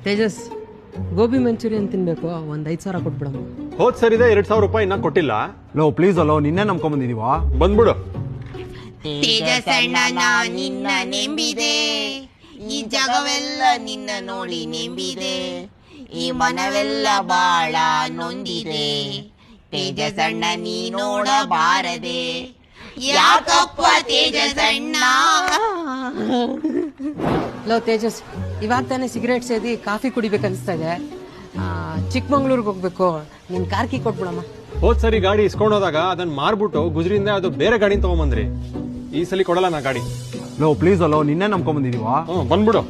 Tejas, gobi manchurian ತಿನ್ಬೇಕು, ಒಂದ್ 5,000 ಕೊಟ್ಬಿಡಮ್ಮ. ಹೋದ್ ಸರಿದೆ 2,000 ರೂಪಾಯಿ ಇನ್ನ ಕೊಟ್ಟಿಲ್ಲ. ಲೋ ಪ್ಲೀಸ್ ಅಲ್ಲೋ, ನಿನ್ನೆ ನಂಬ್ಕೊಂಬಂದಿದೀವಾ. ಬಂದ್ಬಿಡು. ತೇಜಸಣ್ಣ ನಾ ನಿನ್ನ ನೆಂಬಿದೆ, ಈ ಜಗವೆಲ್ಲ ನಿನ್ನ ನೋಡಿ ನೆಂಬಿದೆ, ಈ ಮನವೆಲ್ಲ ಬಾಳ ನೊಂದಿದೆ, ತೇಜಸಣ್ಣ ನೀ ನೋಡಬಾರದೆ, ಯಾಕಪ್ಪ ತೇಜಸಣ್ಣ. ಲೋ ತೇಜಸ್, ಇವಾಗ ತಾನೇ ಸಿಗರೇಟ್ ಸೇದಿ ಕಾಫಿ ಕುಡಿಬೇಕನ್ನಿಸ್ತಾ ಇದೆ. ಚಿಕ್ಕಮಂಗ್ಳೂರ್ಗೆ ಹೋಗ್ಬೇಕು, ನಿನ್ ಕಾರ್ ಕೀ ಕೊಟ್ಬಿಡಮ್ಮ. ಹೋದ್ ಸರಿ ಗಾಡಿ ಇಸ್ಕೊಂಡ್ ಹೋದಾಗ ಅದನ್ನ ಮಾರ್ಬಿಟ್ಟು ಗುಜರಿಂದ ಅದು ಬೇರೆ ಗಾಡಿನ ತಗೊಂಬಂದ್ರಿ. ಈ ಸಲ ಕೊಡಲ್ಲ ನಾ ಗಾಡಿ. ಲೋ ಪ್ಲೀಸ್ ಅಲ್ಲೋ, ನಿನ್ನೆ ನಂಬ್ಕೊಂಬಂದಿದೀವಾ. ಬಂದ್ಬಿಡು.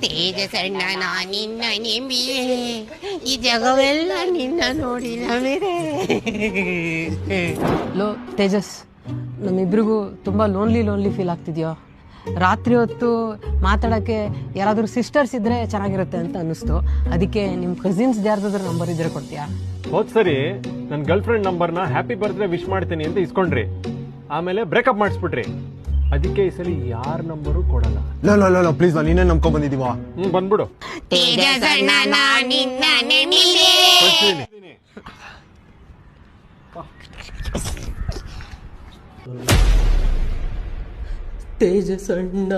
ತೇಜಸಣ್ಣ ನಾ ನಿನ್ನ ನೆಂಬಿದೆ, ಈ ಜಗವೆಲ್ಲ ನಿನ್ನ ನೋಡಿ ನಂಬಿದೆ. ಲೋ ತೇಜಸ್, ನಮ್ಮಿಬ್ರಿಗೂ ತುಂಬಾ ಲೋನ್ಲಿ ಫೀಲ್ ಆಗ್ತಿದ್ಯೋ. ರಾತ್ರಿ ಹೊತ್ತು ಮಾತಾಡೋಕ್ಕೆ ಯಾರಾದರೂ ಸಿಸ್ಟರ್ಸ್ ಇದ್ರೆ ಚೆನ್ನಾಗಿರುತ್ತೆ ಅಂತ ಅನ್ನಿಸ್ತು. ಅದಕ್ಕೆ ನಿಮ್ಮ ಕಸಿನ್ಸ್ ಯಾರ್ದಾದ್ರೂ ನಂಬರ್ ಇದ್ರೆ ಕೊಡ್ತೀಯಾ? ಹೋದ್ ಸರಿ ನನ್ನ ಗರ್ಲ್ ಫ್ರೆಂಡ್ ನಂಬರ್ನ ಹ್ಯಾಪಿ ಬರ್ತ್ಡೇ ವಿಶ್ ಮಾಡ್ತೀನಿ ಅಂತ ಇಸ್ಕೊಂಡ್ರಿ, ಆಮೇಲೆ ಬ್ರೇಕಪ್ ಮಾಡಿಸ್ಬಿಟ್ರಿ. ಅದಕ್ಕೆ ಈ ಸಲ ಯಾರ ನಂಬರು ಕೊಡಲ್ಲ. ಲೋ ಪ್ಲೀಸ್, ನಾನು ನಿನ್ನೆ ನಂಬ್ಕೊಂಬಂದಿದೀವಾ. ಬಂದ್ಬಿಡು. ತೇಜಸಣ್ಣ ನಾ ನಿನ್ನ ನೆಂಬಿದೆ. ತೇಜಸಣ್ಣ,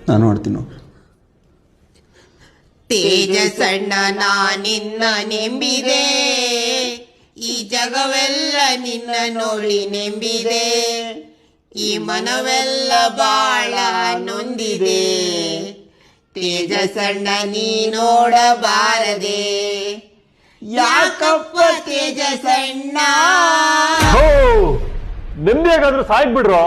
ನಾನು ನೋಡ್ತೀನಿ. ತೇಜಸಣ್ಣ ನಾ ನಿನ್ನ ನೆಂಬಿದೆ, ಈ ಜಗವೆಲ್ಲ ನಿನ್ನ ನೋಡಿ ನೆಂಬಿದೆ, ಈ ಮನವೆಲ್ಲ ಬಾಳ ನೊಂದಿದೆ, ತೇಜಸಣ್ಣ ನೀ ನೋಡಬಾರದೆ, ಯಾಕಪ್ಪ ತೇಜಸಣ್ಣ. ನೆಮ್ಮದಿಯಾಗಾದ್ರೂ ಸಾಯ್ಬಿಡ್ರೋ.